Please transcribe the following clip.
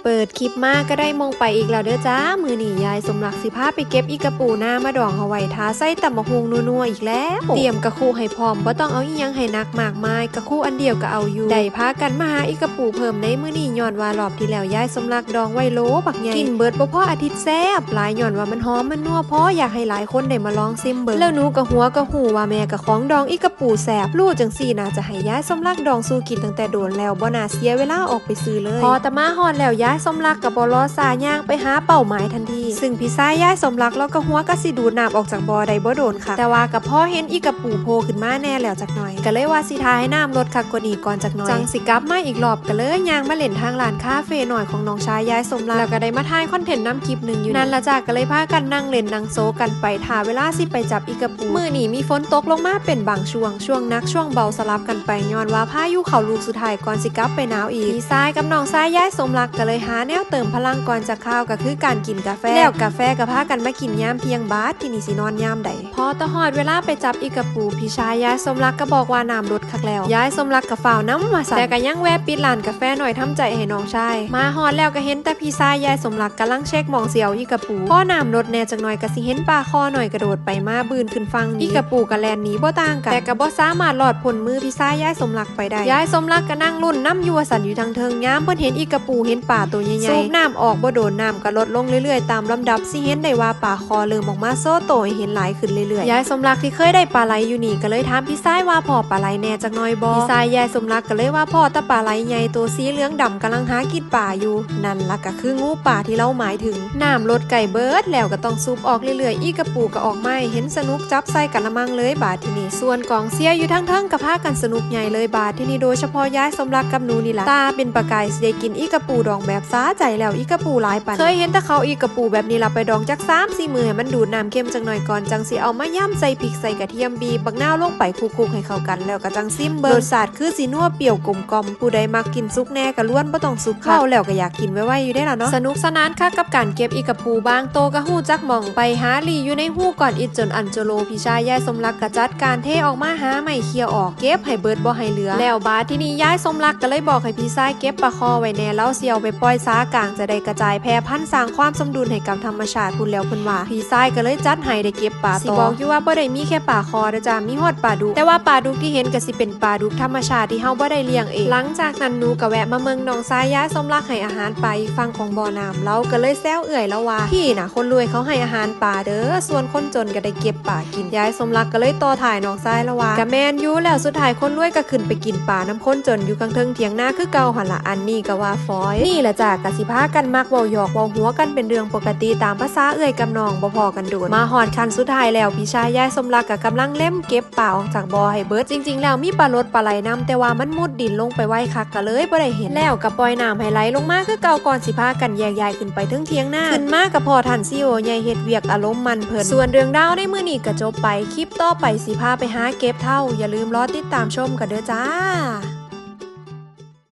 เปิดคลิปมาก็ได้มองไปอีกแล้วเด้อจ้ามือหนียายสมรักสิพาไปเก็บอีกระปูหน้ามาดองเอาไว้ทาใส่ตำมะฮวงนัวๆอีกแล้วเตรียมกระคู่ให้พร้อมบ่ต้องเอาอีหยังให้นักมากมายกระคู่อันเดียวก็เอาอยู่ได้พากันมาหาอีกระปูเพิ่มในมือหนีย้อนว่ารอบที่แล้วยายสมรักดองไว้โลบักใหญ่กินเบิดบ่พออาทิตย์แซ่บหลายย้อนว่ามันหอมมันนัวพออยากให้หลายคนได้มาลองซิมเบิ่งแล้วหนูก็หัวก็หูว่าแม่กับของดองอีกระปูแซ่บรู้จังซี่น่าจะให้ยายสมรักดองสู้กินตั้งแต่โดนแล้วบ่น่าเสียเวลาออกไปซื้อเลยพอตะมาฮอดแล้วยายสมรักกับบรอซาย่างไปหาเป้าหมายทันทีซึ่งพี่ชายยายสมรักแล้วก็หัวก็สิดูดน้ำออกจากบ่อได้บ่โดนค่ะแต่ว่ากับพ่อเห็นอีกระปูโผล่ขึ้นมาแน่แล้วจักหน่อยก็เลยว่าสิทาให้น้ำลดคักกว่านี้ก่อนจักหน่อยจังสิกลับมาอีกรอบก็เลยย่างมาเล่นทางร้านคาเฟ่หน่อยของน้องชายยายสมรักแล้วก็ได้มาถ่ายคอนเทนต์น้ำคลิปนึงอยู่นั่นละจ้ะก็เลยพากันนั่งเล่นนั่งโซกันไปท่าเวลาสิไปจับอีกระปูมื้อนี้มีฝนตกลงมาเป็นบางช่วงนักช่วงเบาสลับกันไปย้อนว่าพายุเข้าลูกสุดท้ายก่อนสิกลับไปหนาวอีกพี่ชายกับน้องชายยายสมรักก็เลยหาแนวเติมพลังก่อนจะเข้าก็คือการกินกาแฟแล้วกาแฟก็พากันมากินยามเที่ยงบาทที่นี่สินอนยามใดพอตะฮอดเวลาไปจับอีกระปูพี่ชายยายสมรักก็บอกว่าน้ำลดคักแล้วยายสมรักก็ฝ่าวน้ำมาใส่แต่ก็ยังแวะปิดร้านกาแฟหน่อยทำใจให้น้องชายมาฮอดแล้วก็เห็นแต่พี่ชายยายสมรักกำลังเช็คมองเสียวอีกระปูพอน้ำลดแน่จังหน่อยก็สิเห็นปลาคอหน่อยกระโดดไปมาบืนขึ้นฟังอีกระปูกับแลนหนีบ่ต่างกันแต่ก็บ่สามารถหลอดพ้นมือพี่ชายยายสมรักไปได้ยายสมรักก็นั่งรุ่นน้ำยัวสันอยู่ทางเทิงย้ำเพิ่นเห็นอีกระปูเห็นป่าตัวใหญ่ๆสูบน้ำออกบ่โดนน้ำก็ลดลงเรื่อยๆตามลำดับสิเห็นได้ว่าป่าคอเริ่มออกมาโซ่โตให้เห็นหลายขึ้นเรื่อยๆยายสมรักที่เคยได้ปลาไหลอยู่นี่ก็เลยถามพี่ชายว่าพ่อปลาไหลแน่จักหน่อยบ่พี่ชายยายสมรักก็เลยว่าพ่อตะปลาไหลใหญ่ตัวสีเหลืองดำกำลังหากินป่าอยู่นั่นล่ะก็คืองูป่าที่เราหมายถึงน้ำลดไก่เบิดแล้วก็ต้องสูบออกเรื่อยๆอีกระปูก็ออกไม่เห็นสนุกจับใส่กะละมังเลยบาดที่นี่ส่วนกองเสียอยู่ทั้งเทิงกับพากันสนุกใหญ่เลยบาดที่นี่โดยเฉพาะยายสมรักกับหนูนี่ล่ะตาเป็นประกายสิได้กินอีกระปูดองแบบซ้าใจแล้วอีกระปูหลายปันเคยเห็นแต่เขาอีกระปูแบบนี้ล่ะไปดองจัก3-4 มื้อให้มันดูดน้ำเค็มจังหน่อยก่อนจังสิเอามาย่ำใส่พริกใส่กระเทียมบีบบักนาวลงไปคลุกๆให้เข้ากันแล้วก็จังซิมเบิ่งรสชาติคือสินัวเปรี้ยวกลมกล่อมผู้ใดมักกินซุกแน่ก็ล้วนบ่ต้องซุกเข้าแล้วก็อยากกินไว้ๆอยู่ได้ล่ะเนาะสนุกสนานคักกับการเก็บอีกระปูบางโตก็ฮู้จักหม่องไปหาลีอยู่ในหู้ก่อนอิดจนอันโจโลพี่ชายยายสมรักก็จัดการเทออกมาหาไม่เคี่ยวออกเก็บให้เบิดบ่ให้เหลือแล้วบาดที่นี่ยายสมรักก็เลยบอกให้พี่ชายเก็บปลาคอไว้แน่แล้วเสียวไปปล่อยสากลางจะได้กระจายแพร่พันธุ์สร้างความสมดุลให้กับธรรมชาติพูดแล้วเพิ่นว่าพี่ชายก็เลยจัดให้ได้เก็บปลาต่อสิบอกอยู่ว่าบ่ได้มีแค่ปลาคอเด้อจ้ามีฮอดปลาดุกแต่ว่าปลาดุกที่เห็นก็สิเป็นปลาดุกธรรมชาติที่เฮาบ่ได้เลี้ยงเองหลังจากนั้นหนูก็แวะมาเมืองน้องชายยายสมรักให้อาหารปลาอีกฝั่งของบ่อน้ำเราก็เลยแซวเอื่อยแล้วว่าพี่น่ะคนรวยเขาให้อาหารปลาเด้อส่วนคนจนก็ได้เก็บปลากินยายสมรักก็เลยต่อถ่ายน้องชายแล้วว่าก็แม่นอยู่แล้วสุดท้ายคนรวยก็ขึ้นไปกินปลาน้ำคนจนอยู่ข้างเทิงเถียงนาคือเก่าหั่นล่ะอันนี้ก็ว่าฟอยนี่แหละจ้ะก็สิพากันมักเว้าหยอกเว้าหัวกันเป็นเรื่องปกติตามภาษาเอื่อยกับน้องบ่พอกันโดนมาฮอดคันสุดท้ายแล้วพี่ชายยายสมรักก็กำลังเล่มเก็บปลาออกจากบ่อให้เบิดจริงๆแล้วมีปลาลดปลาไหลน้ำแต่ว่ามันมุดดินลงไปไว้คักก็เลยบ่ได้เห็นแล้วก็ปล่อยน้ำให้ไหลลงมาคือเก่าก่อนสิพากันแยกย้ายขึ้นไปถึงเถียงนาขึ้นมากับพ่อท่านซีโอใหญ่เฮ็ดเวียกอารมณ์มันเพิ่นส่วนเรื่องราวในมื้อนี้ก็จบไปคลิปต่อไปสิพาไปหาเก็บเท่าอย่าลืมรอติดตามชมกันเด้อจ้า